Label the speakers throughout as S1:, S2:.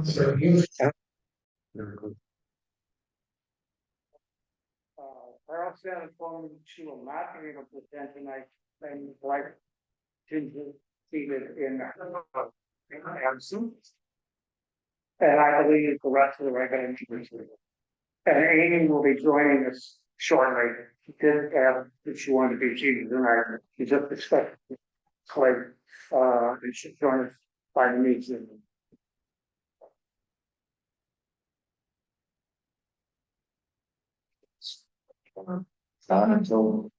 S1: So you. Carl said according to a map being able to present tonight, things like ginger seated in absence. And I believe the rest of the regular members. And Amy will be joining us shortly. She did have that she wanted to be seated tonight. She just expected Clay and she join us by the meeting.
S2: So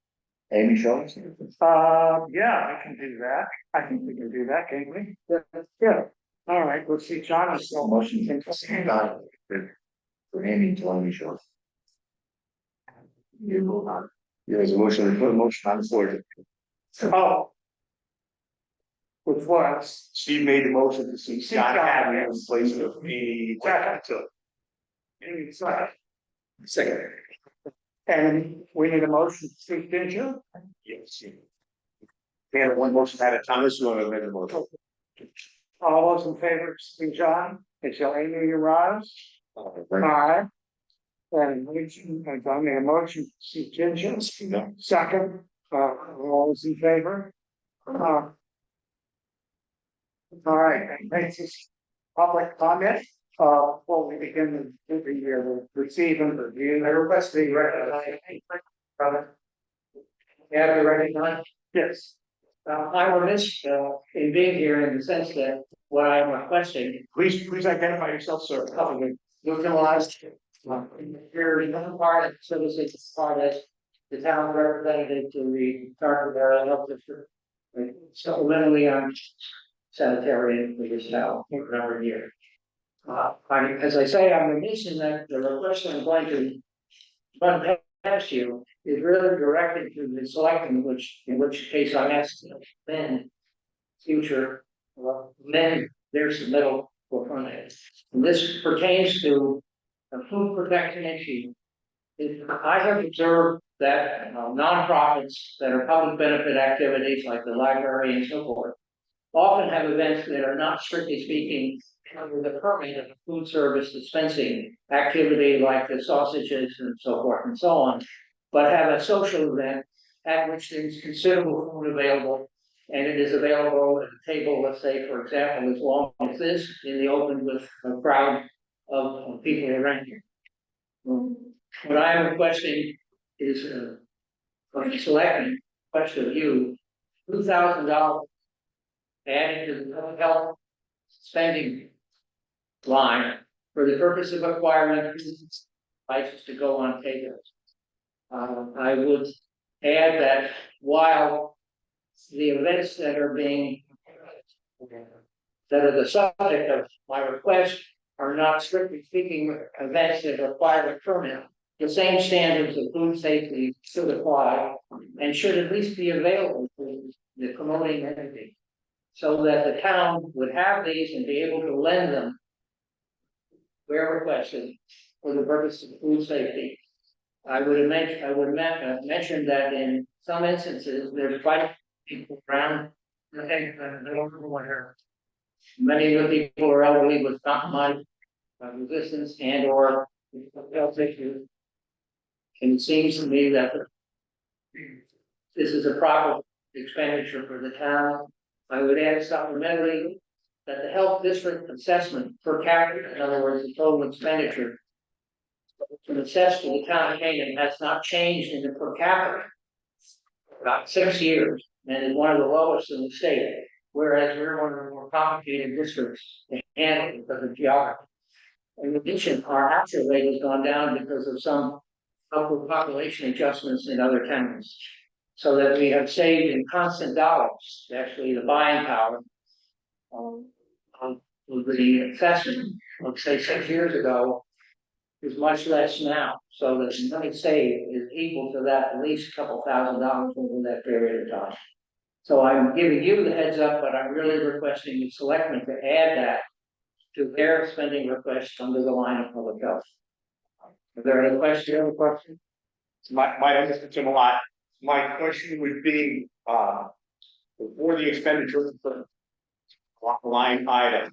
S2: Amy shows.
S1: Yeah, I can do that. I think we can do that, can't we? Yeah. All right, let's see, John, is still
S2: Motion for Amy to Amy shows. You move on. There's a motion to put a motion on the floor.
S1: oh. Which was,
S2: Steve made the motion to see John Academy in place of Amy.
S1: Amy, second.
S2: Second.
S1: And we need a motion to speak, didn't you?
S2: Yes. We have one motion at a time. This one amend the motion.
S1: All those in favor, speak John, until Amy arrives. Aye. And I made a motion to see Ginger. Second, all those in favor? All right, and next is public comment. Before we begin the receive and review, I request the recognized.
S3: Yeah, be recognized.
S1: Yes.
S3: I will miss in being here in the sense that what I am requesting,
S1: Please identify yourself, sir.
S3: neutralized. Here is one part of citizens, part as the town representative to the Target Area Health District. Supplementally on sanitarian for this town for a number of years. As I say, I'm remiss in that the request I'm going to run past you is really directed to the selectmen, in which case I'm asking then future men their submittal for funding. And this pertains to a food protection issue. I have observed that nonprofits that are public benefit activities like the library and so forth often have events that are not strictly speaking under the permit of a food service dispensing activity like the sausages and so forth and so on, but have a social event at which there's considerable food available, and it is available at a table, let's say, for example, as long as this in the open with a crowd of people around here. What I am requesting is from the selectmen, question of you, $2,000 added to the public health spending line for the purpose of acquiring licenses to go on tables. I would add that while the events that are being that are the subject of my request are not strictly speaking events that require a permit, the same standards of food safety should apply and should at least be available to the promoting entity, so that the town would have these and be able to lend them where requested for the purpose of food safety. I would mention that in some instances there's quite people around. Many of the people are elderly with compromised resistance and or health issues. And it seems to me that this is a proper expenditure for the town. I would add supplementally that the health district assessment per capita, in other words, the total expenditure to assess for the town of Canaan has not changed in the per capita about 6 years and is one of the lowest in the state, whereas we're one of the more complicated districts to handle because of geography. In addition, our actual rate has gone down because of some upward population adjustments in other towns, so that we have saved in constant dollars, actually the buying power of the assessment of say 6 years ago is much less now. So the money saved is equal to that at least a couple $1,000s over that period of time. So I'm giving you the heads up, but I'm really requesting the selectmen to add that to their spending request under the line of public health. Are there any questions? Do you have a question?
S2: Mr. Tim, a lot. My question would be, before the expenditure for line item,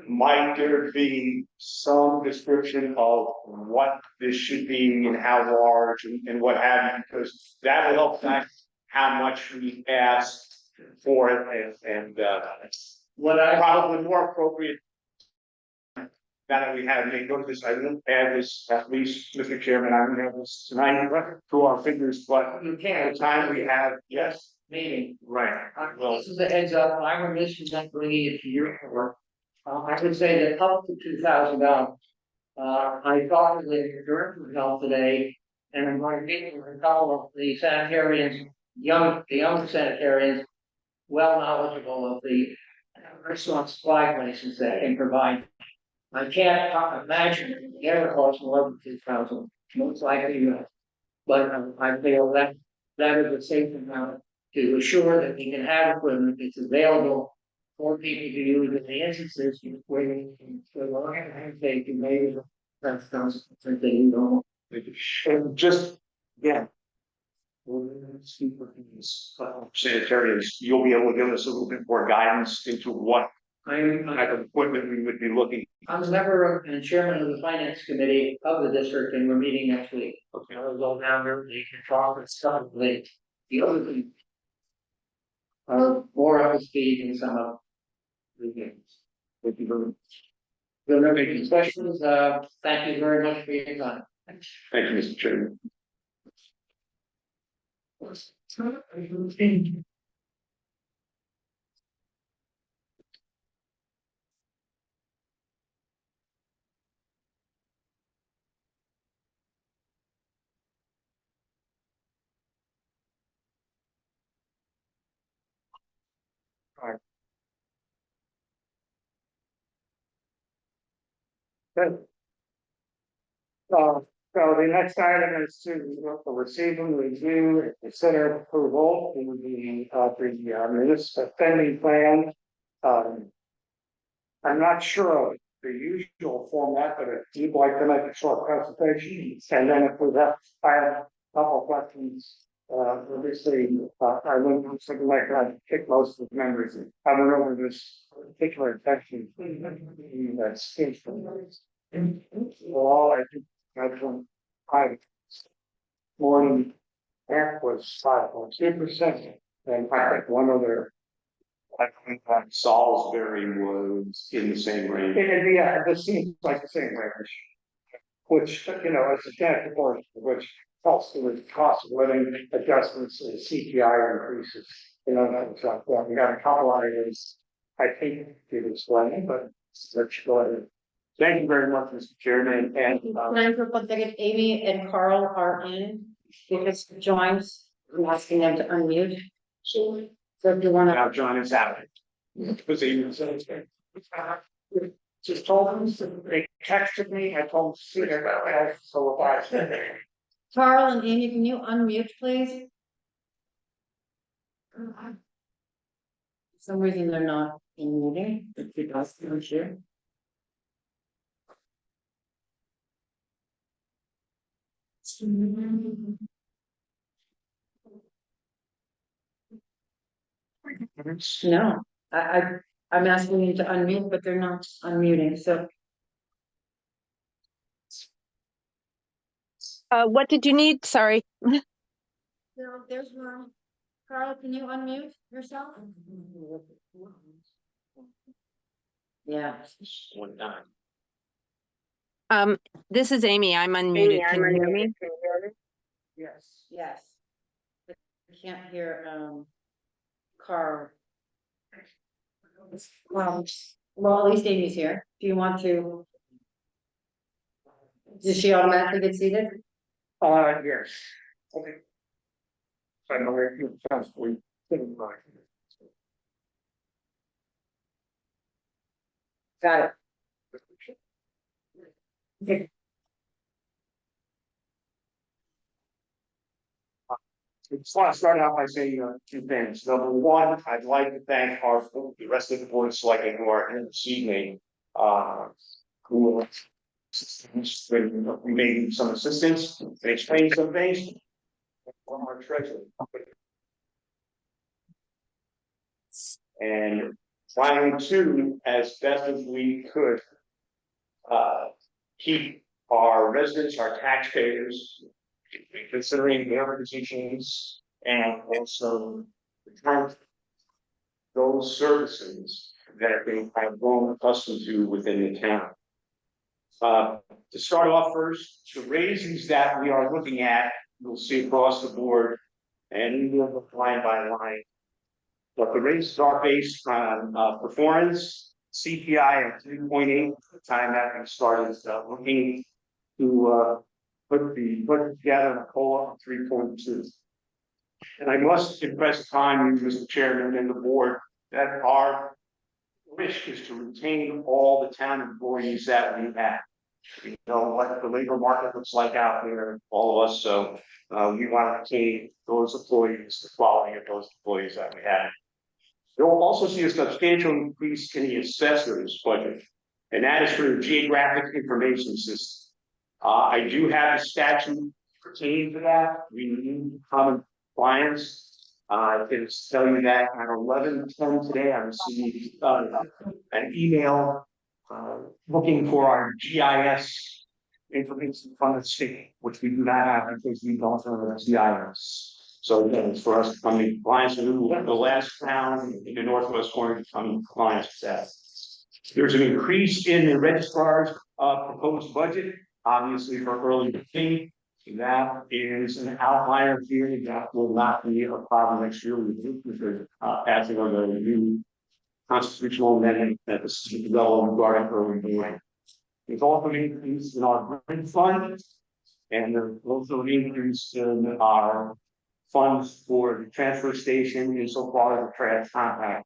S2: might there be some description of what this should be and how large and what have you, because that will help fact how much we ask for it and
S3: What I,
S2: probably more appropriate. Now that we have made note of this, I won't add this, at least, Mr. Chairman, I won't add this tonight to our figures, but
S3: you
S2: at
S3: can't.
S2: the time we have, yes,
S3: Meeting.
S2: right, well,
S3: This is a heads up, I remiss you not bringing it to your court. I would say that up to $2,000. I talked to the director of health today, and I'm going to meet with a couple of the sanitarians, the younger sanitarians, well knowledgeable of the restaurant supply places that can provide. I can't imagine the ever cost more than 2,000, most likely not. But I feel that that is a safe amount to assure that we can have equipment that's available for people to use in the instances where they can maybe that's something you know.
S2: and just, yeah. Sanitarians, you'll be able to give us a little bit more guidance into what
S3: I'm
S2: type of equipment we would be looking.
S3: I'm a member and chairman of the finance committee of the district, and we're meeting next week.
S2: Okay.
S3: I'll go down there, they can talk and stuff, the other thing. More up to speed in some of the games. Thank you very much. If there are any questions, thank you very much for your time.
S2: Thank you, Mr. Chairman.
S1: Good. So the next item is to receive and review and consider approval in the municipal spending plan. I'm not sure of the usual format, but if you'd like to make a short presentation, and then if we have, I have a couple of questions. Obviously, I wouldn't something like that, pick most of the members. I don't know where this particular section. That's. Well, I think that's one, more than half was 5.2%, and I think one other.
S2: I think that Salisbury was in the same range.
S1: This seems like the same range. Which, you know, is a substantial portion, which helps with cost of living adjustments and CPI increases. You know, that's like, well, we got a couple items, I think, to explain, but let's go ahead.
S2: Thank you very much, Mr. Chairman, and
S4: Time for one second, Amy and Carl are in, because joins, I'm asking them to unmute. So if you wanna,
S2: now John is out. Because he was
S1: Just told them, they texted me, I told them to see their, so if I.
S4: Carl and Amy, can you unmute, please? For some reason they're not in meeting, if you guys can share. No, I'm asking you to unmute, but they're not unmuting, so.
S5: What did you need? Sorry.
S4: No, there's one. Carl, can you unmute yourself? Yeah.
S2: one time.
S5: This is Amy. I'm unmuted. Can you hear me?
S1: Yes.
S4: Yes. But I can't hear, Carl. Well, at least Amy's here. Do you want to? Does she automatically get seated?
S1: Yes. Okay. I know where you possibly didn't like.
S4: Got it.
S2: I just want to start out by saying two things. Number one, I'd like to thank the rest of the board of selectmen who are in this evening, who we made some assistance and explained some things. From our treasurer. And trying to, as best as we could, keep our residents, our taxpayers, considering their positions and also those services that they have grown accustomed to within the town. To start off first, the raises that we are looking at, you'll see across the board and we'll look line by line. But the raises are based on performance, CPI at 3.8, the time that we started looking to put together a COLA of 3.2. And I must impress upon you, Mr. Chairman, and the board, that our wish is to retain all the town employees that we have. We know what the labor market looks like out there, all of us, so we want to retain those employees, the quality of those employees that we have. You'll also see a substantial increase in the assessor's budget, and that is for the geographic information system. I do have a statute pertaining to that. We need common compliance. I can tell you that at 11:10 today, I received an email looking for our GIS information from the state, which we do not have because we don't have a GIS. So again, it's for us to come in compliance with the last town in the northwest corner to come in compliance with that. There's an increase in the registrar's proposed budget, obviously for early pay. That is an outlier here. That will not be a problem next year. We think because passing of the new constitutional amendment that the state developed regarding early pay. There's also an increase in our grant fund, and there's also an increase in our funds for the transfer station insofar as the trash compact.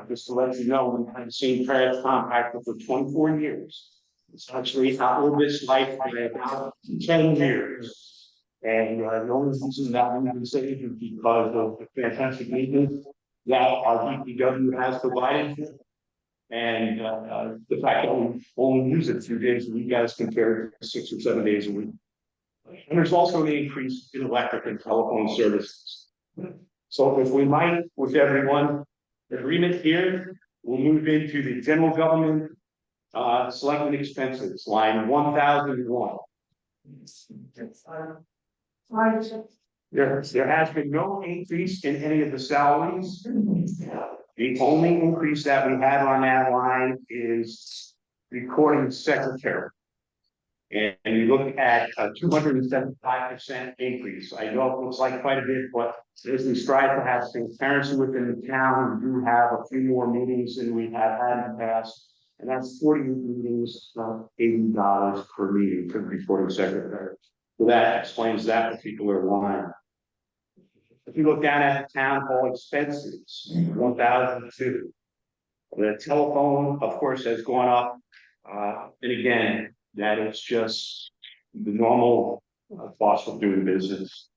S2: Just to let you know, we've had the same trash compactor for 24 years. It's actually outlived its life by about 10 years. And the only reason that we can say is because of the fantastic maintenance that our DPW has provided. And the fact that we only use it 2 days a week as compared to 6 or 7 days a week. And there's also an increase in electric and telephone services. So if we might, with everyone, agreement here, we'll move into the general government selected expenses, line 1001. There has been no increase in any of the salaries. The only increase that we have on that line is recording secretary. And you look at a 275% increase. I know it looks like quite a bit, but as we strive to have transparency within the town, we do have a few more meetings than we have had in the past. And that's 40 meetings, $80 per meeting for the recording secretary. So that explains that particular line. If you look down at town hall expenses, 1,002. The telephone, of course, has gone up. And again, that is just the normal cost of doing business.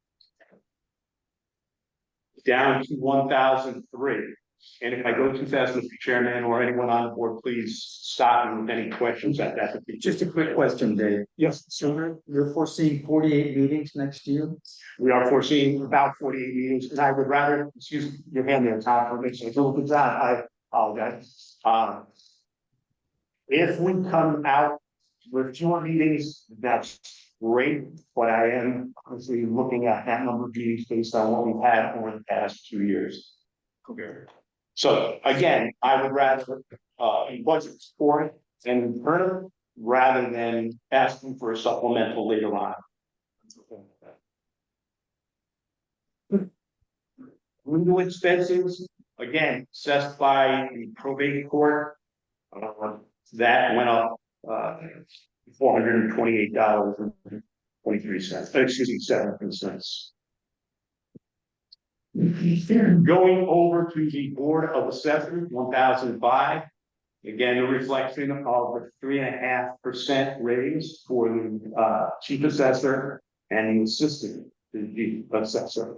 S2: Down to 1,003. And if I go too fast, Mr. Chairman, or anyone on the board, please stop me with any questions at that.
S6: Just a quick question, Dave.
S2: Yes,
S6: So you're foreseeing 48 meetings next year?
S2: we are foreseeing about 48 meetings, and I would rather, excuse your hand there, Tom, for making a little bit that. I apologize. If we come out with 2 meetings, that's great, but I am honestly looking at that number of meetings based on what we've had over the past 2 years. Okay. So again, I would rather budget for it and turn it rather than asking for a supplemental later on. Legal expenses, again, assessed by the probate court, that went up $428.23. Excuse me, 17 cents. Going over to the Board of Assessors, 1005. Again, a reflection of the 3.5% raise for the chief assessor and the assistant assessor.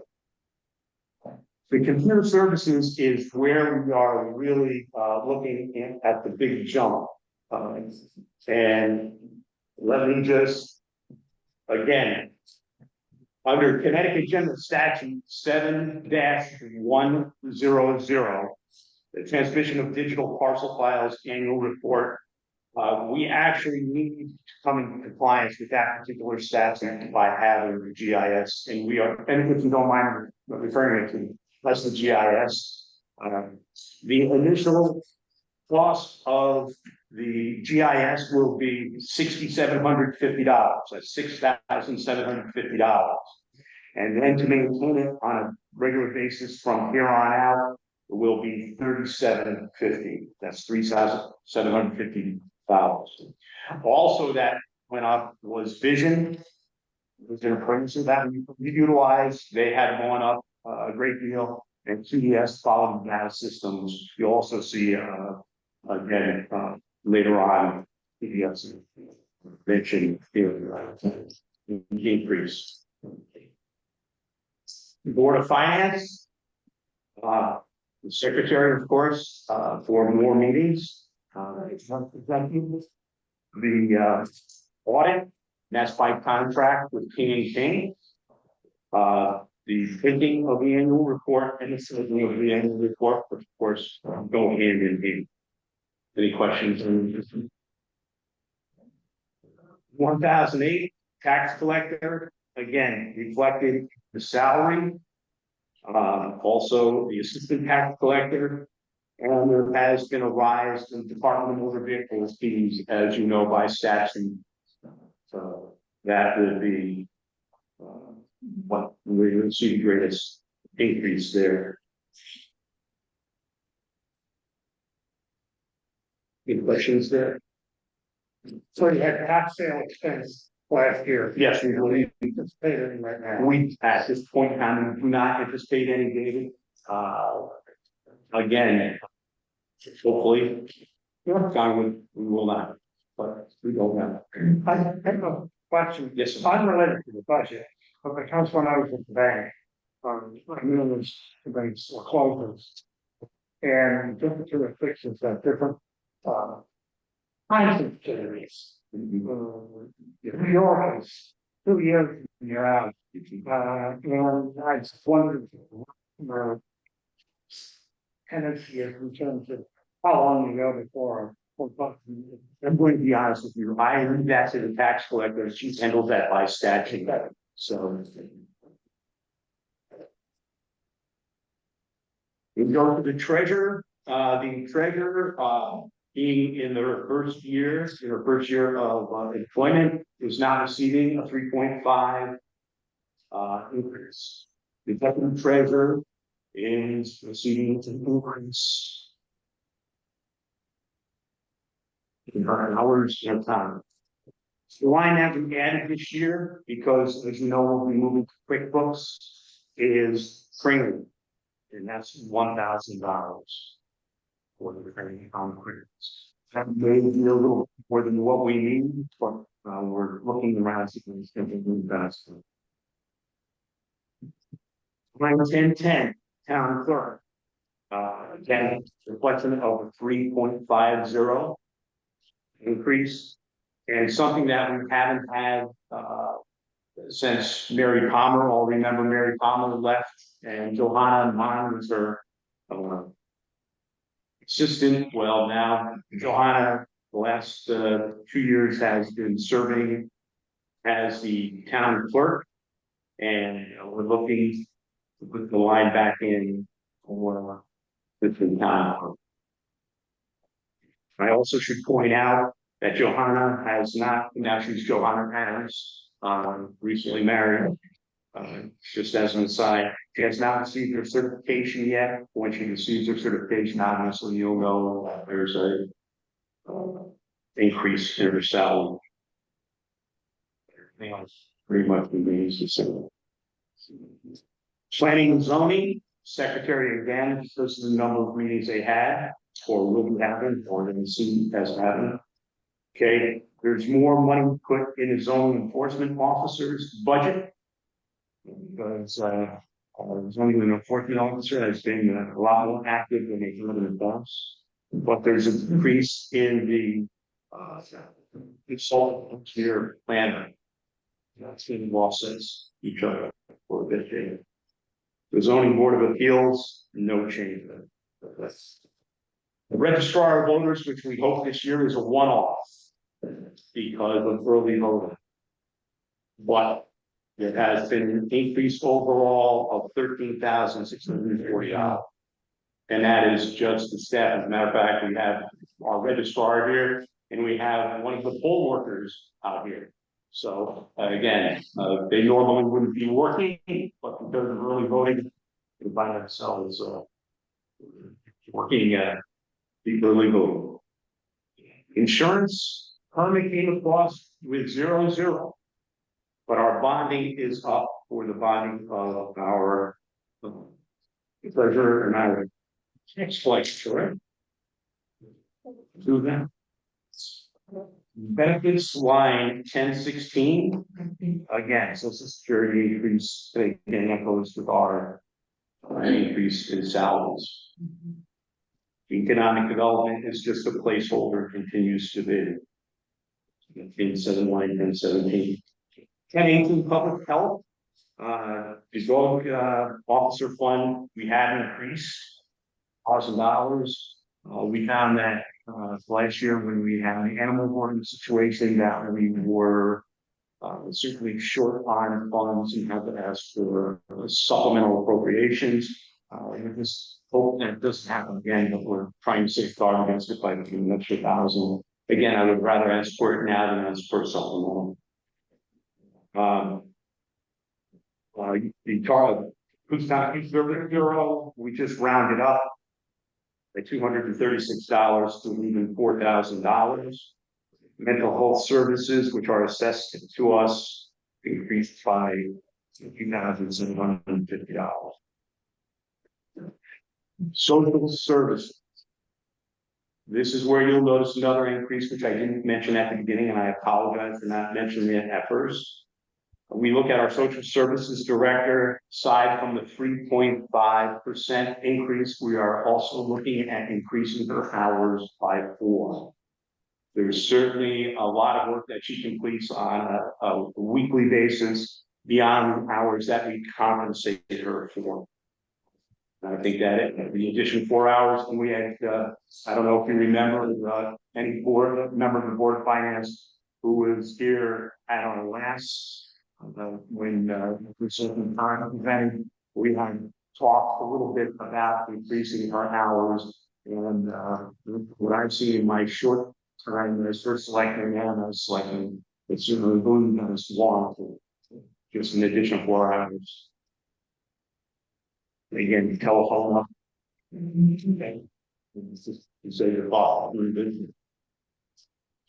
S2: The computer services is where we are really looking at the big jump. And let me just, again, under Connecticut General Statute 7-100, the transmission of digital parcel files, annual report. We actually need to come into compliance with that particular statute by having the GIS, and we are, and if you don't mind referring it to, that's the GIS. The initial cost of the GIS will be $6,750. That's $6,750. And then to maintain it on a regular basis from here on out, it will be $3,750. That's $3,750. Also, that went up was vision. Was there appraisal that we utilized? They had gone up a great deal. And CDS following data systems. You also see again later on CDS mentioned here increase. Board of Finance, the secretary, of course, for more meetings. The audit, that's by contract with King and King. The printing of the annual report and the submitting of the annual report, which of course go hand in hand. Any questions? 1008 tax collector, again, reflected the salary. Also the assistant tax collector. And there has been a rise in Department of Motor Vehicles fees, as you know, by statute. So that will be what we're going to see the greatest increase there. Any questions there?
S1: So you had tax sale expense last year.
S2: Yes, we believe.
S1: Anticipated in right now.
S2: We, at this point in time, do not anticipate any, David. Again, hopefully, God, we will not, but we don't know.
S1: I have a question.
S2: Yes, sir.
S1: Unrelated to the budget, but because when I was at the bank, I knew there's the banks were closed. And different jurisdictions have different, kinds of securities. New York is 2 years and you're out. And I just wondered, tendency is in terms of how long you go before.
S2: I'm going to be honest with you. I leave that to the tax collector. She handles that by statute. So. We go to the treasurer. The treasurer, being in their first year, of employment, is now receiving a 3.5 increase. The deputy treasurer is receiving an increase in her hours and time. The line that we added this year, because as you know, we'll be moving to QuickBooks, is training. And that's $1,000 for the training on QuickBooks. That may be a little more than what we need, but we're looking around to see if we can invest. Line 1010, town clerk. Again, reflection of a 3.50 increase, and something that we haven't had since Mary Palmer. All remember Mary Palmer left, and Johanna Mon was her assistant. Well, now Johanna, the last 2 years, has been serving as the town clerk, and we're looking to put the line back in for the town. I also should point out that Johanna has not, now she's Johanna Harris, recently married. Just as an aside, she has not received her certification yet. When she receives her certification, obviously you'll know there's a increase in her salary. Everything else pretty much remains the same. Planning and zoning, secretary again, this is the number of meetings they had, or will be having, or didn't see as having. Okay, there's more money put in the zoning enforcement officer's budget. Because zoning enforcement officer has been a lot more active than they have in the past. But there's an increase in the consultant engineer planner. That's been losses each other for a bit. The zoning board of appeals, no change. That's The registrar of voters, which we hope this year is a one-off because of early voting. But there has been an increase overall of $13,640. And that is just the staff. As a matter of fact, we have our registrar here and we have one of the poll workers out here. So again, they normally wouldn't be working, but because of early voting, they find themselves working the early voting. Insurance currently came across with 0-0. But our bonding is up for the bonding of our treasurer and our tax collector, correct? Do that. Benefits line 1016. Again, Social Security increase, again, that goes with our increase in salaries. Economic development is just a placeholder, continues to be. In 1017. 1018 public health, the dog officer fund, we had increased $1,000. We found that last year when we had an animal warning situation that we were certainly short on funds and had to ask for supplemental appropriations. We just hope that it doesn't happen again, but we're trying to safeguard against it by giving an extra $1,000. Again, I would rather ask for it now than ask for supplemental. The Bureau, we just rounded up by $236 to even $4,000. Mental health services, which are assessed to us, increased by $2,750. Social services. This is where you'll notice another increase, which I didn't mention at the beginning, and I apologize for not mentioning it at first. We look at our social services director, aside from the 3.5% increase, we are also looking at increasing her hours by 4. There's certainly a lot of work that she completes on a weekly basis beyond the hours that we compensate her for. And I think that the addition 4 hours, and we had, I don't know if you remember, any board member of the Board of Finance who was here at our last when certain time event, we had talked a little bit about increasing our hours, and what I've seen in my short time as first selecting and as selecting, it's certainly moving us long for just an additional 4 hours. Again, telephone up. Say your call.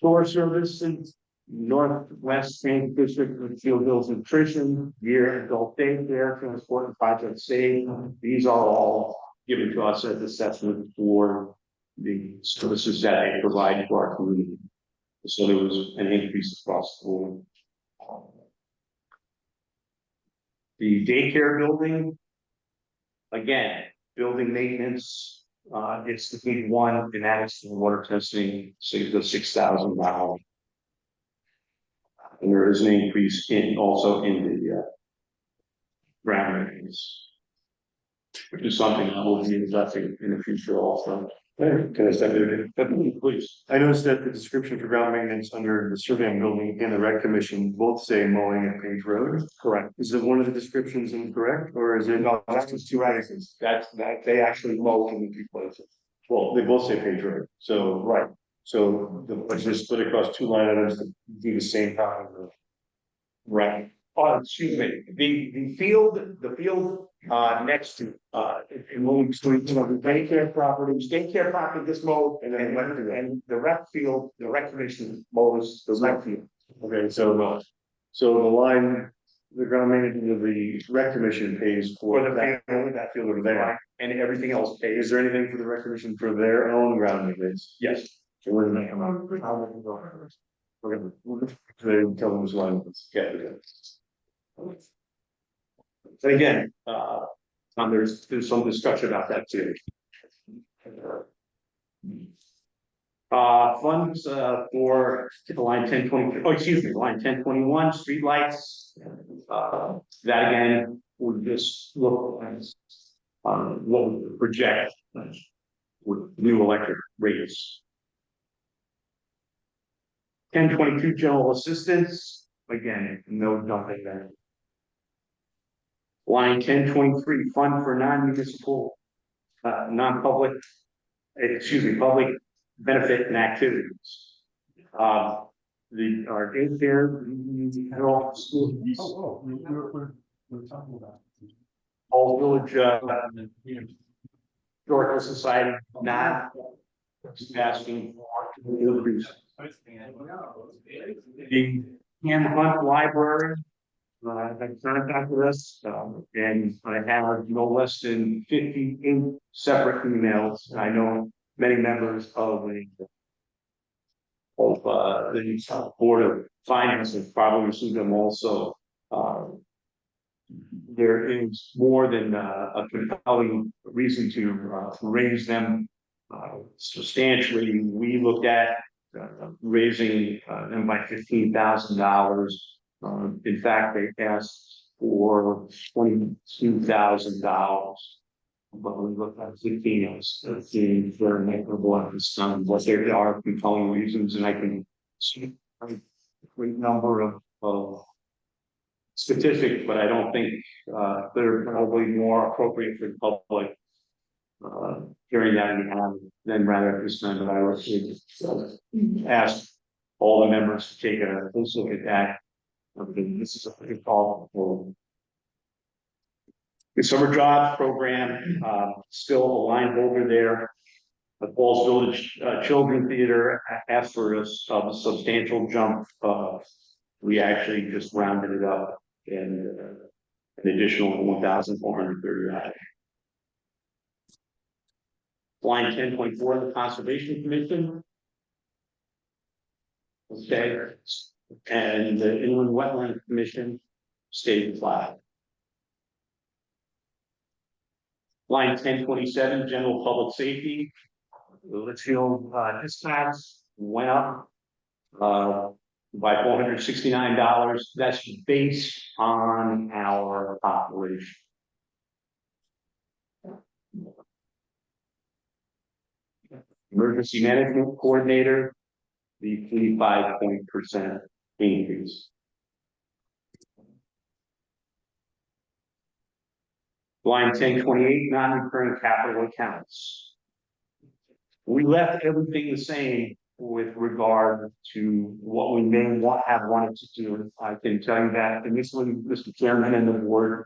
S2: Tour services. Northwest Main District with Field Hills Nutrition, Year Adult Daycare, Transport and Project Save. These are all given to us as assessment for the services that they provide to our community. So there was an increase across the board. The daycare building, again, building maintenance, it's the big one, and that is the water testing, saved us $6,000. And there is an increase also in the ground maintenance, which is something that will be investing in the future also.
S7: Can I step in?
S2: Please.
S7: I noticed that the description for ground maintenance under the surveying building and the rec commission both say mowing at Page Road.
S2: Correct.
S7: Is it one of the descriptions incorrect, or is it?
S2: No, that's just 2 acres. That they actually mow in the 2 places.
S7: Well, they both say Page Road, so.
S2: Right.
S7: So let's just split across 2 line items to do the same time.
S2: Right. Oh, excuse me. The field next to in moving between the daycare property, this mode, and then and the rec field, the recreation mows the rec field.
S7: Okay, so the line, the ground maintenance of the rec commission pays for that field over there.
S2: And everything else pays.
S7: Is there anything for the rec commission for their own ground maintenance?
S2: Yes.
S7: So we're gonna tell them which line it's.
S2: Yeah. So again, there's some discussion about that too. Funds for line 1020, line 1021, streetlights. That again would just look as what we project
S7: with new electric rates. 1022 general assistance, again, no nothing there. Line 1023, fund for non-municipal, non-public, public benefit and activities. Our daycare, all school,
S6: We're talking about.
S7: all village, historical society, not asking for increase. The Ham Hunt Library, I contacted us, and I have no less than 58 separate emails. I know many members of the Board of Finance have probably received them also. There is more than a compelling reason to raise them substantially. We looked at raising them by $15,000. In fact, they asked for $22,000. But we looked at 15 as being very negligible at this time, but there are compelling reasons, and I can see a great number of statistics, but I don't think they're probably more appropriate for the public hearing that we have than rather at this time. But I would ask all the members to take a close look at that. This is a pretty call for the summer jobs program, still a line holder there. The Falls Village Children's Theater asked for a substantial jump. We actually just rounded it up and an additional 1,439. Line 10.4, the Conservation Commission. Okay, and the Inland Wetland Commission stayed flat. Line 1027, general public safety. The Litchfield dispatch went up by $469. That's based on our population. Emergency management coordinator, the 35% increase. Line 1028, non-recurring capital accounts. We left everything the same with regard to what we may have wanted to do. I can tell you that initially, Mr. Chairman and the board,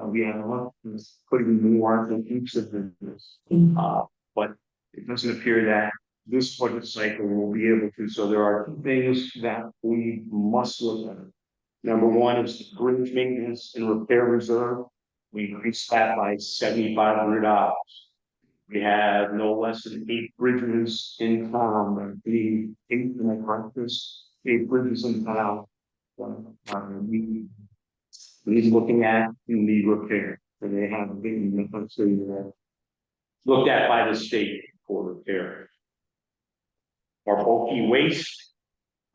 S7: we had looked at putting more in each of them. But it doesn't appear that this budget cycle will be able to. So there are two things that we must look at. Number one is the bridge maintenance and repair reserve. We increased that by $7,500. We have no less than 8 bridges in town. The 8 bridges in town. He's looking at in the repair. And they have been looked at by the state for repair. Our bulky waste,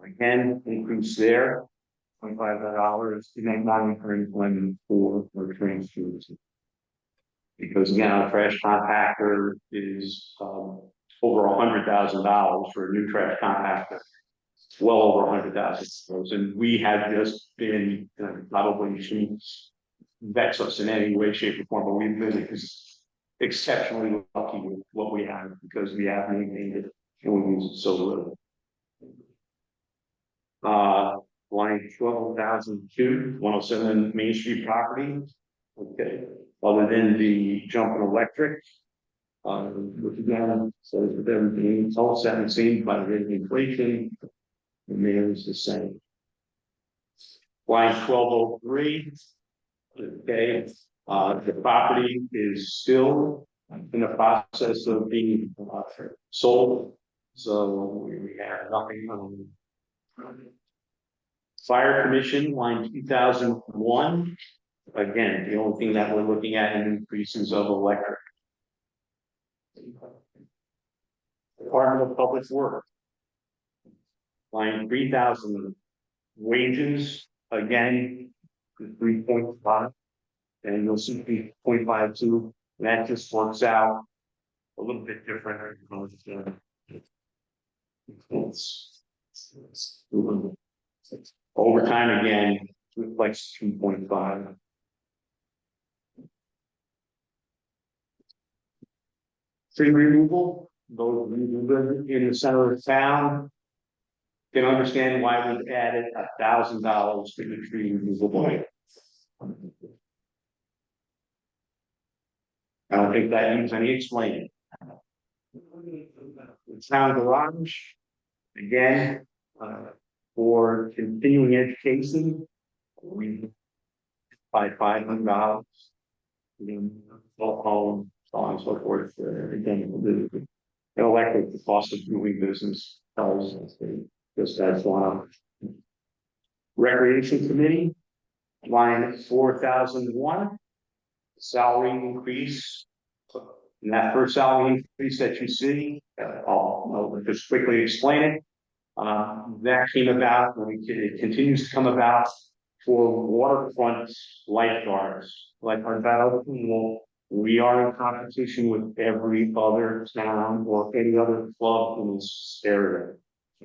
S7: again, increase there. $25 to make non-recurring employment for transfers. Because again, our trash compactor is over $100,000 for a new trash compactor. Well over $100,000, and we have just been probably shouldn't vex us in any way, shape, or form, but we've been exceptionally lucky with what we have because we have maintained it and we use it so little. Line 12,002, 107 Main Street property. Okay, other than the jump in electric, which again says with everything all set and seen by the rate of inflation, the mayor is the same. Line 1203. Okay, the property is still in the process of being sold, so we have nothing on. Fire Commission, line 2001. Again, the only thing that we're looking at in increases of electric. Department of Public Works. Line 3,000 wages, again, 3.5. And you'll see 3.52. That just works out a little bit different. It's overtime again, reflects 2.5. Tree removal, those of you who live in the center of town can understand why we've added $1,000 to the tree removal budget. I don't think that needs any explaining. The town garage, again, for continuing education, we by $500. Home, so on and so forth. Again, the electric, the cost of doing business, just as one. Recreation Committee, line 4001, salary increase. And that first salary increase that you see, I'll just quickly explain it. That came about, and it continues to come about for waterfront lifeguards. Lifeguard battle pool, we are in competition with every other town or any other club in this area.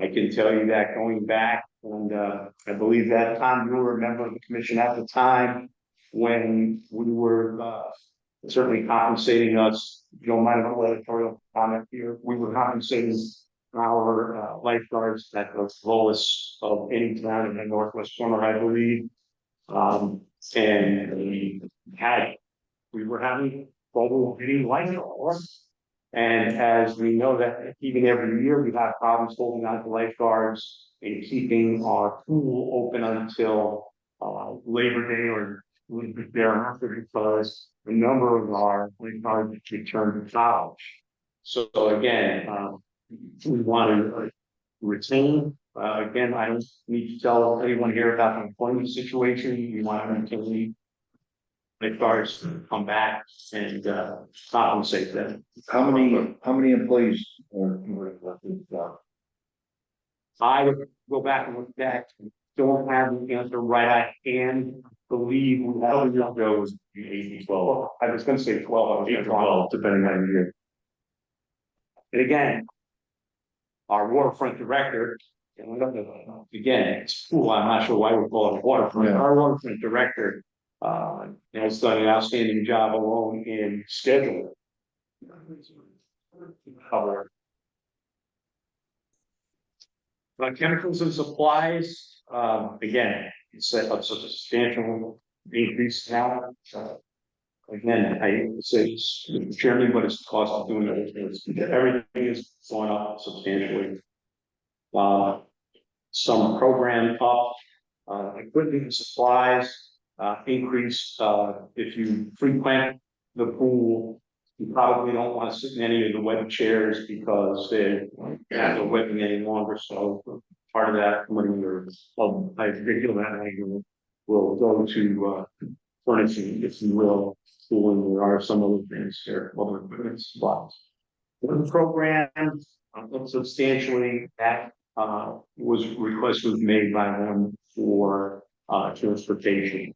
S7: I can tell you that going back, and I believe that Tom, you were a member of the commission at the time when we were certainly compensating us. You don't mind an editorial comment here. We were compensating our lifeguards at the lowest of any town in the Northwest corner, I believe. And we were having trouble getting lifeguards. And as we know that even every year we have problems holding on to lifeguards and keeping our pool open until Labor Day or a little bit thereafter, because a number of our lifeguards return to college. So again, we want to retain. Again, I don't need to tell anyone here about the employment situation. We want to retain lifeguards to come back and compensate them.
S8: How many employees are left in the job?
S7: I would go back and look back. Don't have the answer right. I can believe we have those 12. I was going to say 12. 12, depending on the year. And again, our waterfront director, and again, it's cool. I'm not sure why we call it a waterfront. Our waterfront director has done an outstanding job alone in scheduling. Chemicals and supplies, again, it's such a substantial increase now. Again, I say it's Chairman, but it's the cost of doing it. Everything is going up substantially. Some program up, equipment and supplies increase. If you frequent the pool, you probably don't want to sit in any of the web chairs because they have no webbing any longer. So part of that money I figure that will go to furnishing, if you will. Schooling, there are some other things here, other equipment supplies. The program substantially that request was made by them for transportation.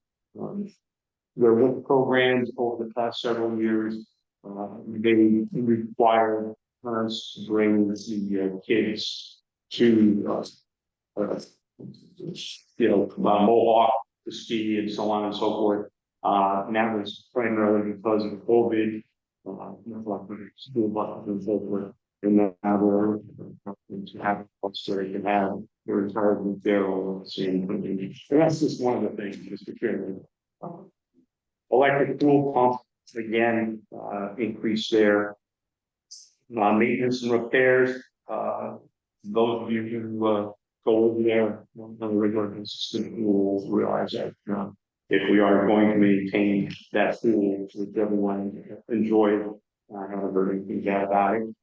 S7: There were programs over the past several years. They require parents to bring the kids to Mohawk to ski and so on and so forth. And that was primarily because of COVID, school buses and so forth. And now we're to have a bus so they can have their retirement there or seeing. And that's just one of the things, Mr. Chairman. Electric pool pump again increase there. Maintenance and repairs. Those of you who go over there on a regular basis will realize that if we are going to maintain that pool, which everyone enjoyed, I haven't heard anything bad about it.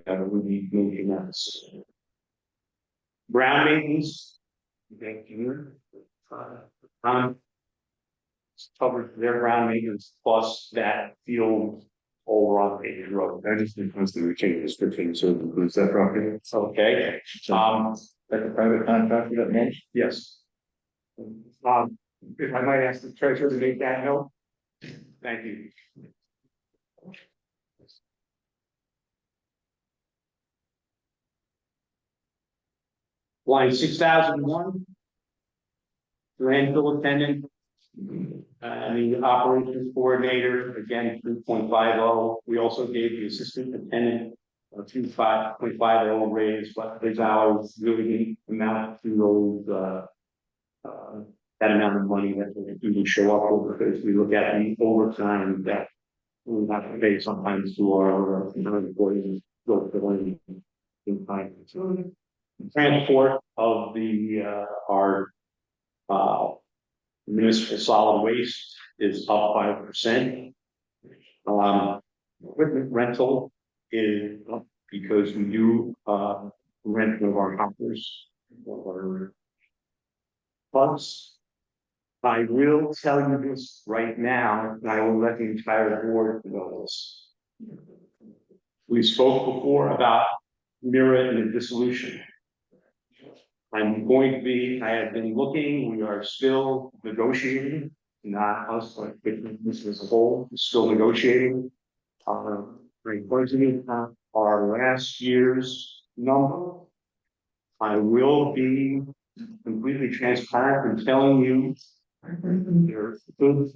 S7: That we need maintenance. Ground maintenance. Covered their ground maintenance plus that field over on Page Road.
S6: That is because they would change the description, so it includes that property.
S7: Okay.
S8: Like a private contractor that managed?
S7: Yes. If I might ask the treasurer to make that note. Thank you. Line 6001. Landfill attendant. The operations coordinator, again, 3.50. We also gave the assistant attendant a 5.50 raise, but his hours really didn't amount to those, that amount of money that would even show up over, because we look at the overtime that we have to pay sometimes to our employees, go filling in time. Transport of the our municipal solid waste is up 5%. Equipment rental is up because we do rent one of our hoppers or plugs. I will tell you this right now, and I will let the entire board know this. We spoke before about mirror and the dissolution. I'm going to be, I have been looking, we are still negotiating, not us, but this as a whole, still negotiating. Right, our last year's number. I will be completely transparent in telling you there could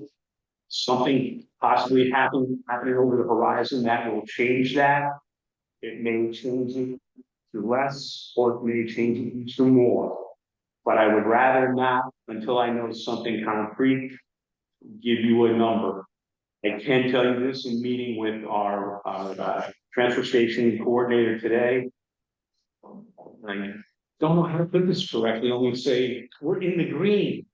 S7: something possibly happening over the horizon that will change that. It may change it to less, or it may change it to more. But I would rather not, until I know something concrete, give you a number. I can tell you this in meeting with our transfer station coordinator today. I don't know how to put this correctly, only say we're in the green.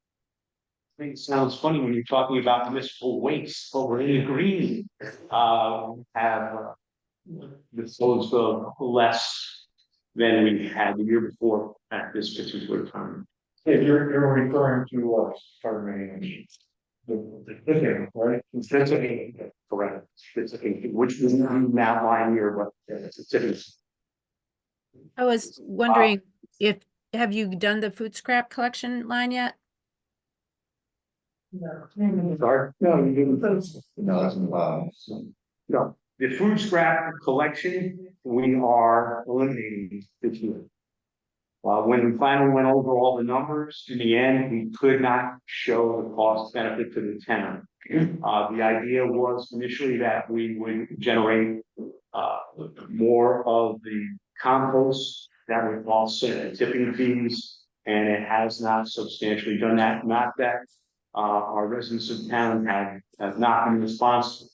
S7: I think it sounds funny when you're talking about municipal waste, but we're in the green. Have disposed of less than we had the year before at this particular time.
S6: If you're referring to what, pardon me? The ticket, right?
S7: Specific, correct, specific, which is now line here, but it's a ticket.
S9: I was wondering have you done the food scrap collection line yet?
S7: Sorry? No, you didn't.
S8: No, that's in the bottom.
S7: No, the food scrap collection, we are eliminating this year. When we finally went over all the numbers, in the end, we could not show the cost benefit to the tenant. The idea was initially that we would generate more of the compost that would offset the tipping fees, and it has not substantially done that. Not that our residents of town have not been responsive.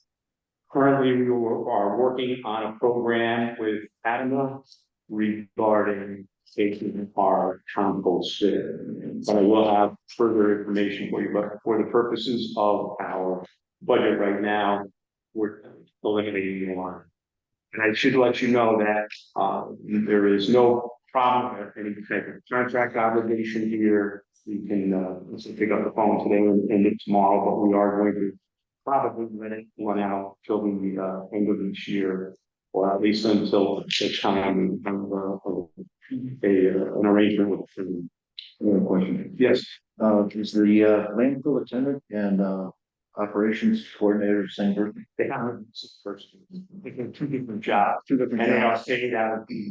S7: Currently, we are working on a program with Adama regarding taking our compost there. But I will have further information for you, but for the purposes of our budget right now, we're eliminating one. And I should let you know that there is no problem or any type of contract obligation here. We can let's pick up the phone today and end it tomorrow, but we are going to probably let it run out till the end of each year, or at least until the time we have an arrangement with them.
S8: One question.
S7: Yes.
S8: Is the landfill attendant and operations coordinator the same person?
S7: They have they have two different jobs, and I'll say that would be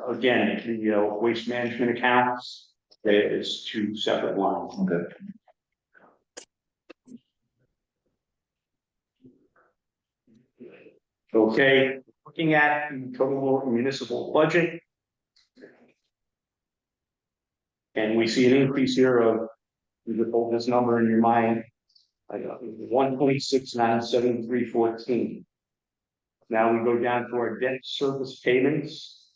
S7: again, the waste management accounts. It's two separate lines.
S8: Okay.
S7: Okay, looking at the total municipal budget. And we see an increase here of, you can hold this number in your mind, 1.697314. Now we go down to our debt service payments,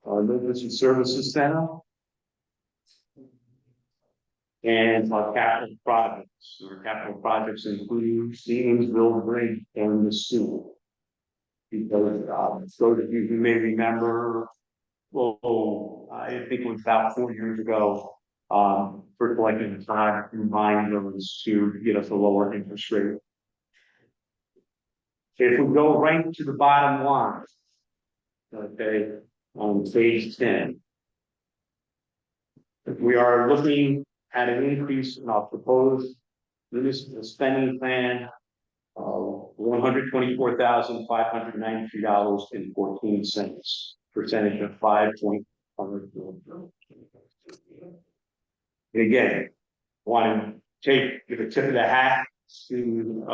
S7: our emergency services center, and our capital projects. Our capital projects include Stevensville Bridge and the sewer. Because those of you who may remember, well, I think it was about 4 years ago, for collecting the time combined those to get us a lower interest rate. If we go right to the bottom line, okay, on page 10, we are looking at an increase in our proposed municipal spending plan of $124,593.14, percentage of 5.4%. Again, want to give a tip of the hat to,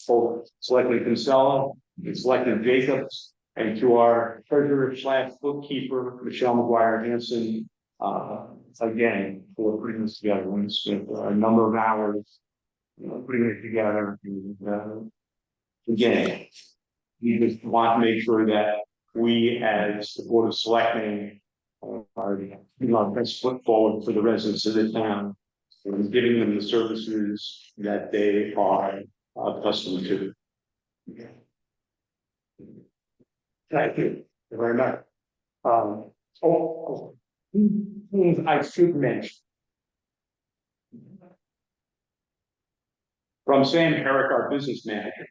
S7: both Selectman Kinsella, and Selectman Jacobs, and to our treasurer slash bookkeeper, Michelle McGuire Hanson, again, for putting this together. We spent a number of hours, putting it together. And, again, we just want to make sure that we, as the Board of Selectmen, are our best foot forward for the residents of the town, and giving them the services that they are accustomed to. Thank you very much. Things I should mention. From Sam Herrick, our business manager,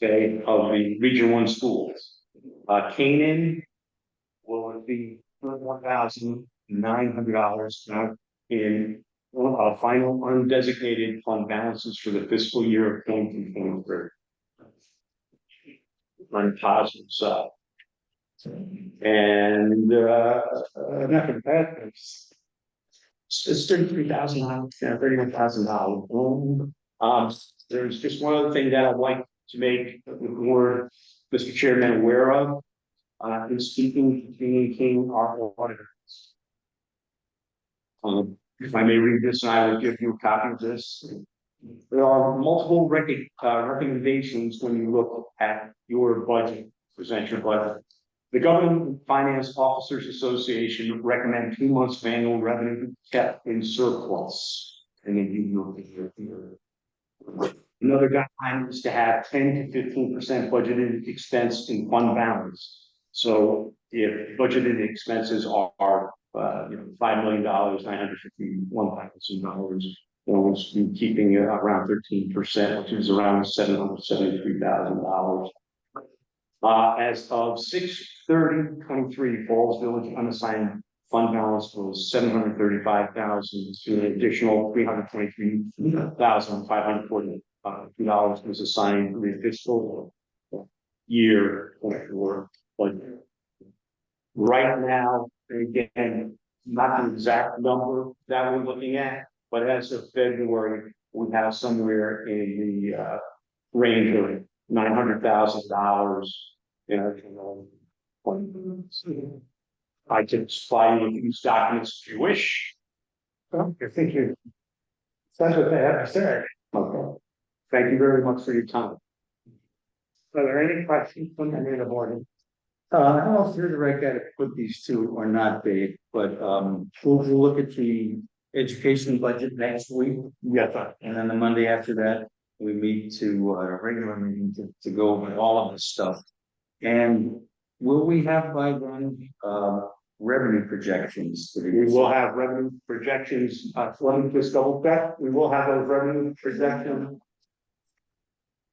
S7: okay, of the Region 1 schools. Canaan will be $1,900 in final undesignated fund balances for the fiscal year of 2023. On a positive side. And nothing bad. It's $33,000, $31,000. There's just one other thing that I'd like to make the board, Mr. Chairman, aware of. In speaking to communicating our auditors. If I may read this, and I will give you a copy of this. There are multiple recommendations when you look at your budget, present your budget. The Government Finance Officers Association recommend 2 months of annual revenue kept in surplus. And then you here. Another guideline is to have 10 to 15% budgeted expense in fund balance. So if budgeted expenses are $5 million, $951,000, we'll be keeping it around 13%, which is around $773,000. As of 6/30/23, Falls Village unassigned fund balance was $735,000 to an additional $323,542 was assigned to the fiscal year 24 budget. Right now, again, not the exact number that we're looking at, but as of February, we have somewhere in the range of $900,000. I can supply you with these documents if you wish.
S1: I think you. That's what they have to say.
S7: Okay. Thank you very much for your time.
S1: Are there any questions from any of the board?
S8: I don't know if you're the right guy to put these two or not, Dave, but we'll look at the education budget next week.
S7: Yes,
S8: And then the Monday after that, we meet to a regular meeting to go over all of this stuff. And will we have by then revenue projections?
S7: we will have revenue projections. Let me just double check. We will have those revenue projections.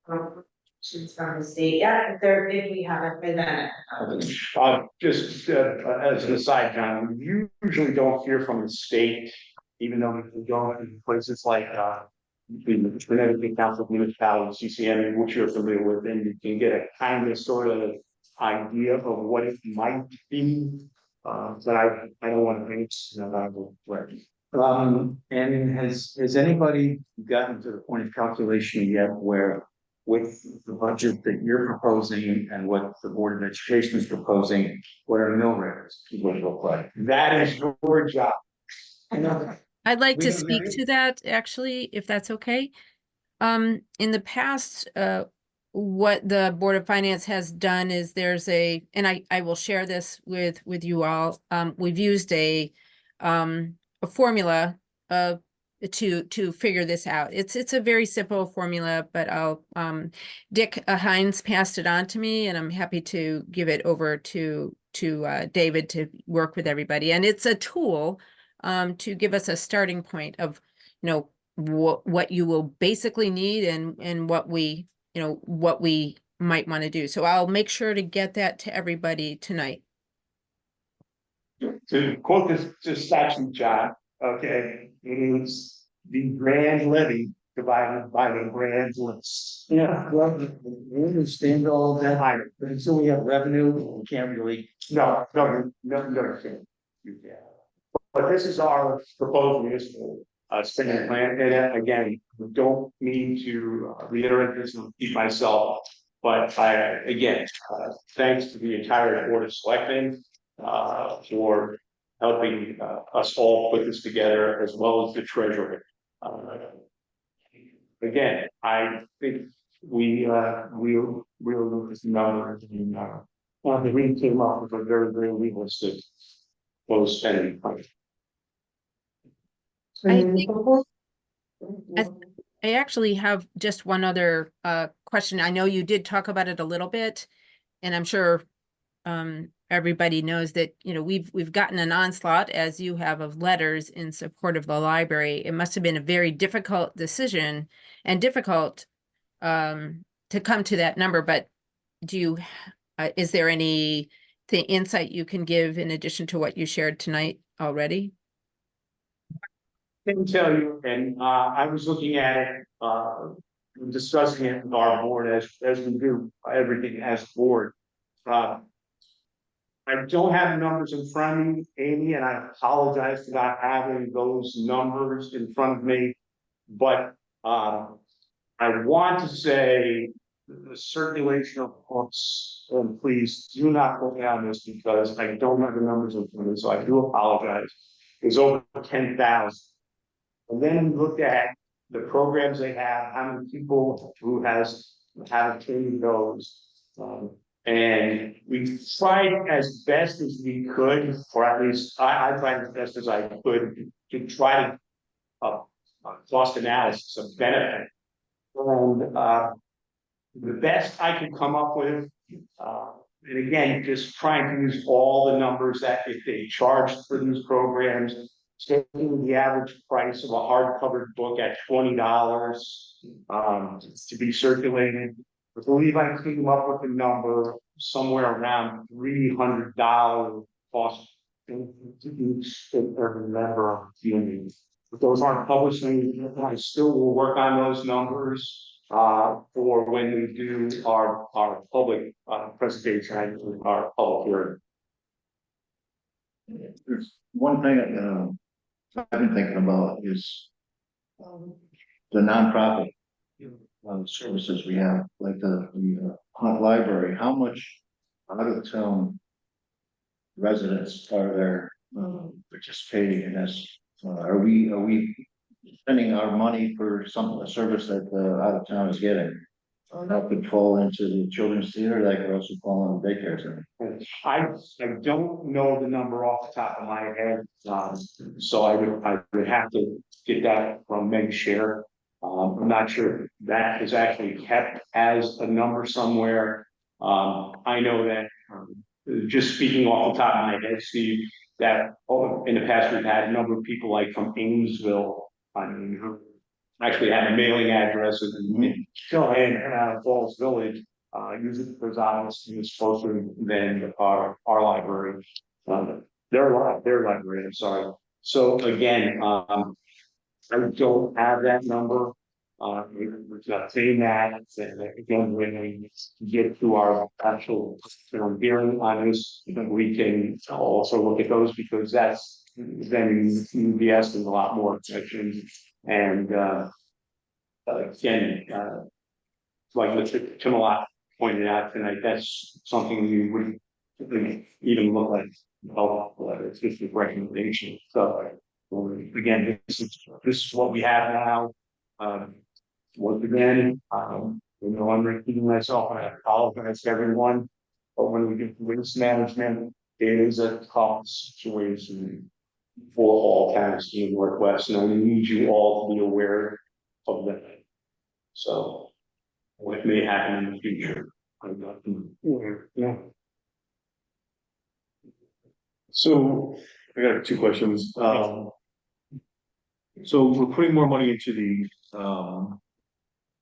S4: From the state, yeah, if we have it by then.
S7: Just as an aside, John, we usually don't hear from the state, even though we go in places like between the Connecticut Council of Municipalities, CCM, which you're familiar with, and you can get a kind of sort of idea of what it might be. But I don't want to think right.
S8: And has anybody gotten to the point of calculation yet where with the budget that you're proposing and what the Board of Education is proposing, what our mill rates would look like?
S7: That is your job.
S9: I'd like
S8: We
S9: to
S8: don't
S9: speak
S8: know.
S9: to that, actually, if that's okay. In the past, what the Board of Finance has done is there's and I will share this with you all. We've used a formula to figure this out. It's a very simple formula, but Dick Hines passed it on to me, and I'm happy to give it over to David to work with everybody. And it's a tool to give us a starting point of, what you will basically need and what we might want to do. So I'll make sure to get that to everybody tonight.
S7: To quote this statute, John, okay, it is the grand levy divided by the brands lists.
S8: Yeah, well, we understand all of that, but until we have revenue, we can't really.
S7: No. Yeah. But this is our proposed municipal spending plan, and again, don't mean to reiterate this and repeat myself. But again, thanks to the entire Board of Selectmen for helping us all put this together, as well as the treasurer. Again, I think we'll look at the numbers and we came up with a very, very realistic close spending plan.
S9: I think I actually have just one other question. I know you did talk about it a little bit, and I'm sure everybody knows that, you know, we've gotten an onslaught, as you have, of letters in support of the library. It must have been a very difficult decision and difficult to come to that number, but do you is there any insight you can give in addition to what you shared tonight already?
S7: I can tell you, and I was looking at it, discussing it with our board as we do everything as a board. I don't have the numbers in front of me, Amy, and I apologize for not having those numbers in front of me. But I want to say the circulation of books, and please do not put me on this because I don't have the numbers in front of me, so I do apologize, is over 10,000. And then we looked at the programs they have, how many people who have attended those. And we tried as best as we could, or at least I tried as best as I could to try to cost analysis of benefit. And the best I could come up with, and again, just trying to use all the numbers that if they charged for these programs, taking the average price of a hardcover book at $20 to be circulated. I believe I came up with a number somewhere around $300 cost to each and every member of the community. But those aren't published, I still will work on those numbers for when we do our public presentation, our public hearing.
S6: There's one thing that I've been thinking about is the nonprofit services we have, like the Hunt Library. How much out of town residents are there participating in this? Are we spending our money for a service that the out of town is getting? That could fall into the children's theater, that could also fall in the daycare center.
S7: I don't know the number off the top of my head, so I would have to get that from Meg Share. I'm not sure if that is actually kept as a number somewhere. I know that just speaking off the top of my head, Steve, that in the past we've had a number of people like from Amesville, I mean, who actually have mailing addresses and still in Falls Village, usually because obviously it's closer than our library, their library, I'm sorry. So again, I don't have that number. We're not saying that, and again, when we get to our actual hearing on this, we can also look at those, because that's then you'd be asking a lot more questions. And again, like Mr. Timalot pointed out tonight, that's something we would even look like. It's just a recommendation. So again, this is what we have now. Once again, I'm repeating myself, and I apologize to everyone, but when we get to waste management, it is a tough situation for all counties in the Northwest, and I need you all to be aware of that. So, what may happen in the future.
S6: Yeah. So, I got two questions. So we're putting more money into the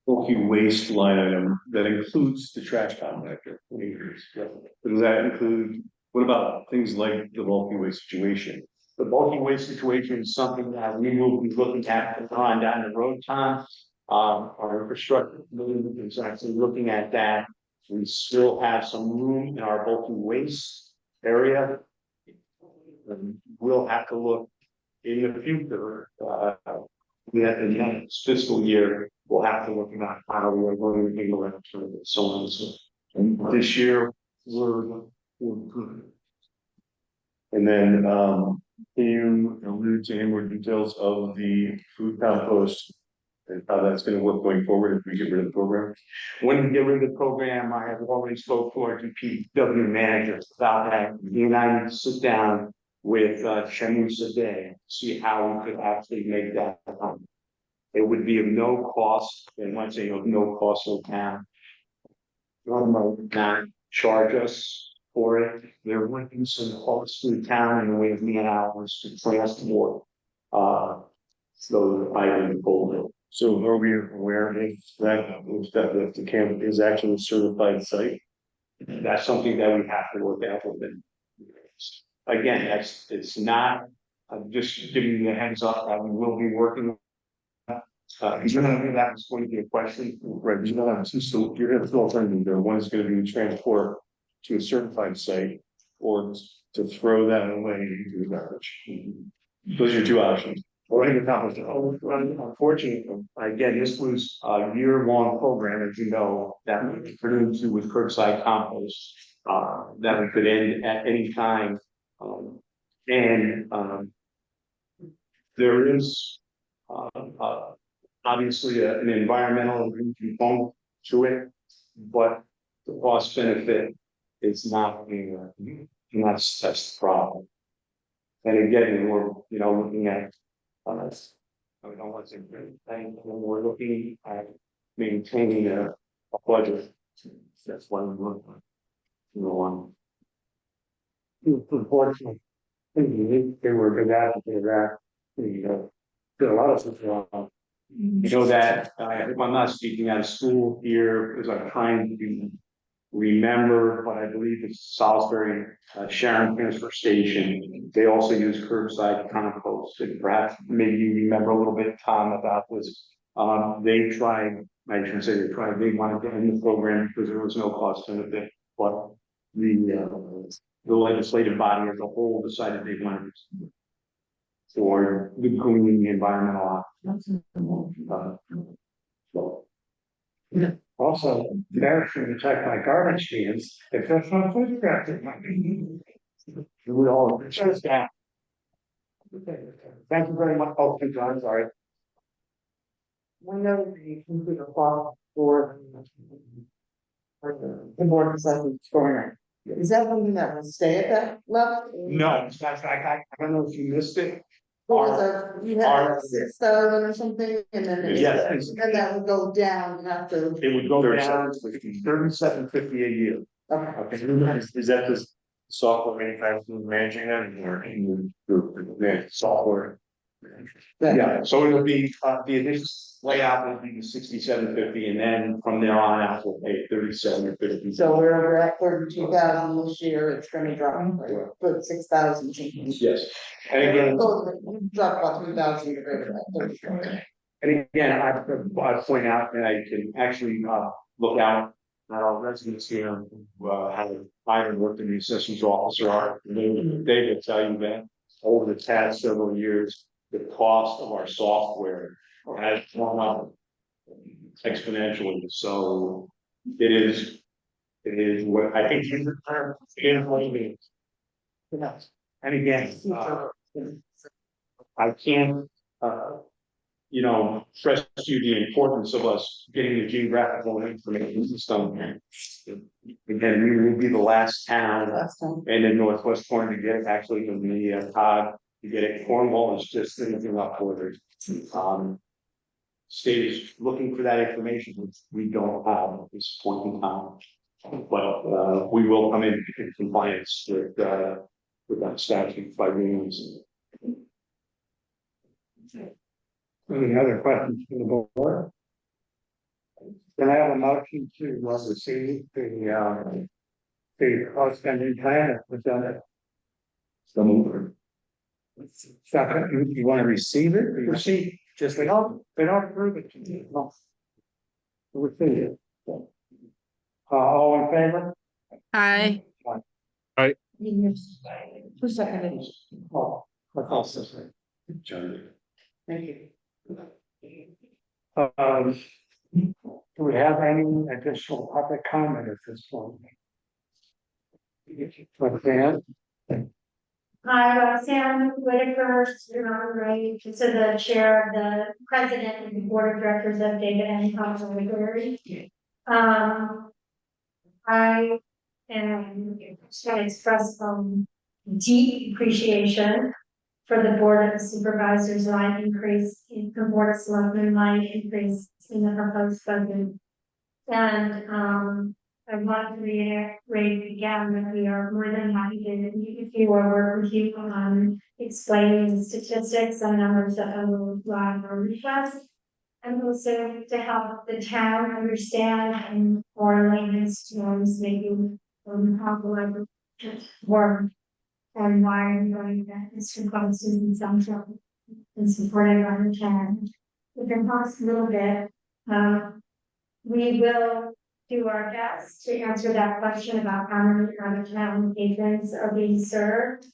S6: bulky waste line item that includes the trash compactor. Does that include, what about things like the bulky waste situation?
S7: The bulky waste situation is something that we will be looking at on down the road, Tom. Our infrastructure committee is actually looking at that. We still have some room in our bulky waste area. And we'll have to look in the future, we have the next fiscal year, we'll have to look at how we're going to handle it, so on and so. And this year, we're good.
S10: And then, can you allude to any more details of the food compost? And how that's gonna work going forward if we get rid of the program?
S7: When we get rid of the program, I have already spoke to our DPW manager about that. You and I need to sit down with Shamus today, see how we could actually make that happen. It would be of no cost, and once say of no cost to the town. Normally, not charge us for it. There would be some costs to the town in the way of man hours to transport. So I would go.
S10: So are we aware if the camp is actually a certified site?
S7: That's something that we have to work out with them. Again, it's not, I'm just giving you a heads up that we will be working. You know, that was going to be a question.
S10: Right, you don't have two, so you have two alternatives there. One is gonna be transport to a certified site, or to throw that away into the garbage. Those are your two options.
S7: Unfortunately, again, this was a year-long program, as you know, that we produced with curbside compost. That we could end at any time. There is obviously an environmental component to it, but the cost benefit is not anywhere, and that's the problem. And again, we're looking at I don't want to say thing, when we're looking at maintaining a budget. That's why we look on. Unfortunately, they were good advocate of that. Did a lot of stuff wrong. That if I'm not speaking out of school here, because I'm trying to remember, but I believe it's Salisbury Sharon Transfer Station. They also use curbside compost, and perhaps maybe you remember a little bit, Tom, about this. They tried. I shouldn't say they tried. They wanted to end the program because there was no cost benefit, but the legislative body as a whole decided they wanted to for the green environmental options.
S3: Also, embarrassing to check my garbage cans, if there's no photograph, it might be.
S7: We all appreciate that. Thank you very much. Oh, thank you. I'm sorry.
S11: When the computer file for the board of selectmen going on, is that something that will stay at that level?
S7: No, that's I don't know if you missed it.
S11: Or was that, you had 6,000 or something, and then
S7: Yes.
S11: and that would go down after.
S7: It would go down to $37.50 a year.
S11: Okay.
S10: Is that the software manufacturer managing that, or the software?
S7: Yeah, so it'll be, the initial layout will be $67.50, and then from there on out, we'll pay $37.50.
S11: So we're at 32,000 this year, it's gonna drop, but 6,000 change.
S7: Yes, and again,
S11: Drop about 3,000 to go to that.
S7: and again, I point out that I can actually, look out at our residents here, how I worked in the assessors officer are. They will tell you that over the past several years, the cost of our software has gone up exponentially. So it is what I think is the term inflating. And again, I can't, stress to you the importance of us getting the geographical information system. Again, we will be the last town in the northwest corner to get it, actually in the COG to get it. Cornwall is just anything up for it. State is looking for that information, which we don't have at this point in time. But we will come in compliance with that statute by means.
S3: Any other questions from the board? Can I have a motion to receive the cost spending plan as presented?
S10: So moved.
S3: Second, you want to receive it? Receive. Just
S1: They don't approve it. No. We see it. All in favor?
S9: Hi.
S3: Who seconded?
S1: Oh, that's also say.
S3: Thank you.
S1: Do we have any additional public comment at this point? Roxanne?
S12: Hi, Roxanne Whitaker, right, so the chair of the president and the board of directors of David and Thompson Library. I am just going to express deep appreciation for the board of supervisors line increase in the board of selectmen line increase in the proposed budget. And I want to reiterate again that we are more than happy to meet with you or work with you on explaining the statistics and numbers that I will flag or request. And also to help the town understand in more layman's terms, maybe how the library work and why I'm going that is for students and supported by the town. We can pause a little bit. We will do our best to answer that question about how many out-of-town patrons are being served.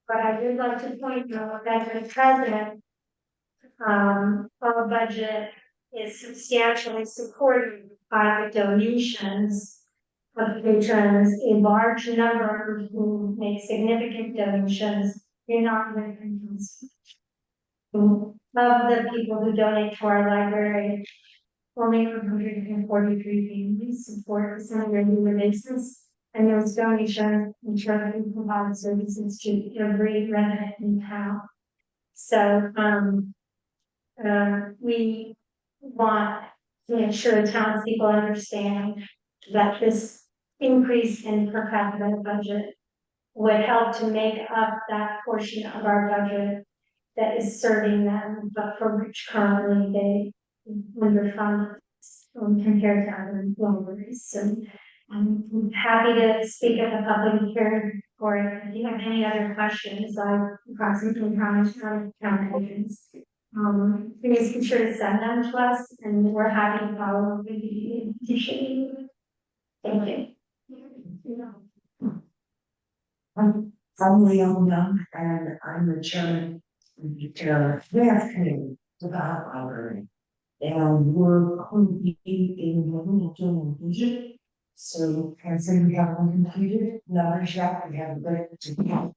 S12: But I would like to point out that the president, our budget is substantially supported by the donations of patrons, a large number who make significant donations in our patrons. Of the people who donate to our library, only 143 families support this on a regular basis, and those donations ensure that we provide services to every resident in town. So, we want to make sure townspeople understand that this increase in per capita budget would help to make up that portion of our budget that is serving them, but for which currently they underfund compared to other libraries. So I'm happy to speak at the public hearing, or if you have any other questions, I approximately promised our town agents. Please be sure to send them to us, and we're happy to follow up with you. Thank you.
S11: I'm Leon Young, and I'm the chairman of the Finance Committee of the library. And we're currently in the middle of doing a budget. So can't say we have one completed, not yet, we have a budget to be. But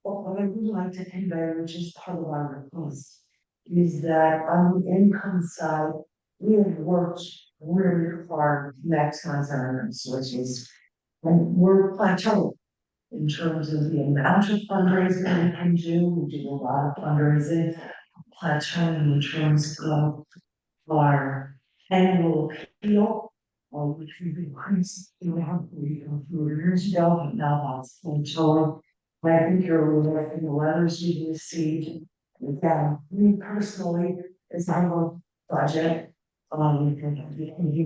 S11: what I would like to convey, which is part of our request, is that on the income side, we have worked really hard to maximize our resources. And we're plateaued in terms of the amount of fundraising we can do. We do a lot of fundraising, plateauing in terms of our annual appeal, which we've increased through years ago, but now that's plateauing. I think you're aware of the letters we received. Again, me personally, is our budget, the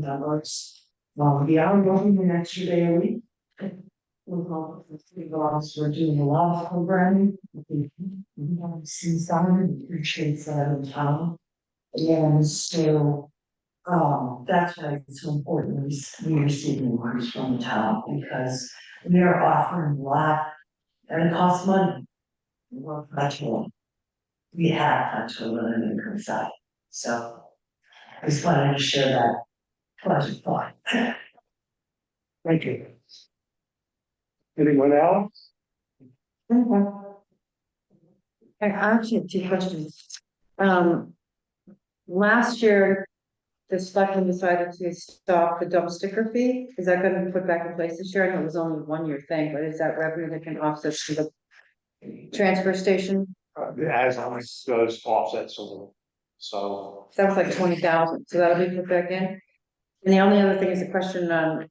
S11: numbers. We are going an extra day a week. We're doing a lot of programming. We have seen some, appreciate that in town. And so, that's why it's so important we receive awards from the town, because we are offering a lot and it costs money. We're plateauing. We have plateaued on the income side. So I just wanted to share that pleasant thought.
S1: Thank you. Anyone else?
S4: I actually have two questions. Last year, the selectmen decided to stop the dump sticker fee. Is that going to be put back in place this year? I know it was only a 1-year thing, but is that revenue that can offset to the transfer station?
S7: As always goes offset, so.
S4: That was like 20,000, so that'll be put back in. And the only other thing is a question on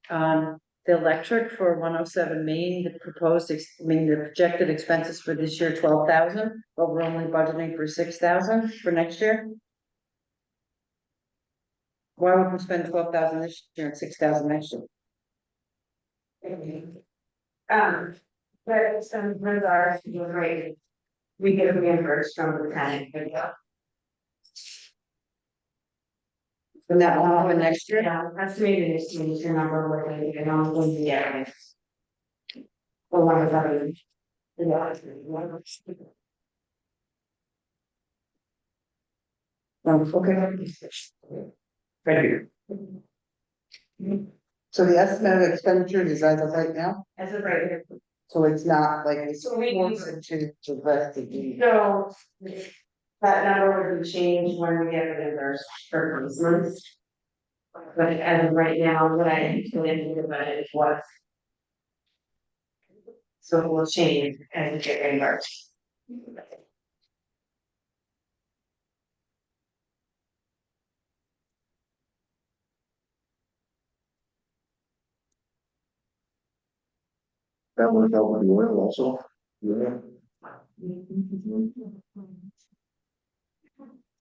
S4: the electric for 107 Main, the the projected expenses for this year, 12,000, but we're only budgeting for 6,000 for next year. Why would we spend 12,000 this year and 6,000 next year?
S12: But some of ours, we get reimbursed from the tenant.
S4: And that will happen next year?
S12: Yeah, estimated expenditure number, we're going to get on when we get it. For one of them. Yeah.
S3: Okay.
S2: Thank you.
S3: So the estimated expenditures is as of right now,
S12: As of right here.
S3: so it's not like it's
S12: So we-
S3: forced to rest the deed.
S12: So that number would be changed when we get reimbursed for these months. But as of right now, what I put into the budget is what. So it will change as we get reimbursed.
S10: That worked out pretty well also. Yeah.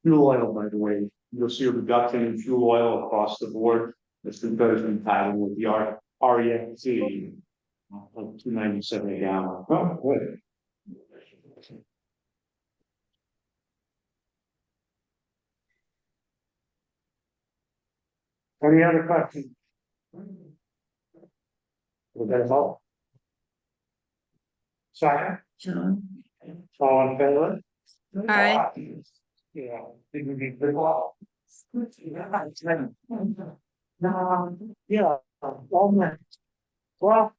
S10: Fuel oil, by the way, you'll see a reduction in fuel oil across the board. It's because we're tied with the REFC. Like $2.97 a gallon. Oh, good.
S1: Any other questions? Was that all? Second,
S4: John?
S1: all in favor?
S9: Aye.
S1: Yeah, did we need the law? Yeah, all right. Well.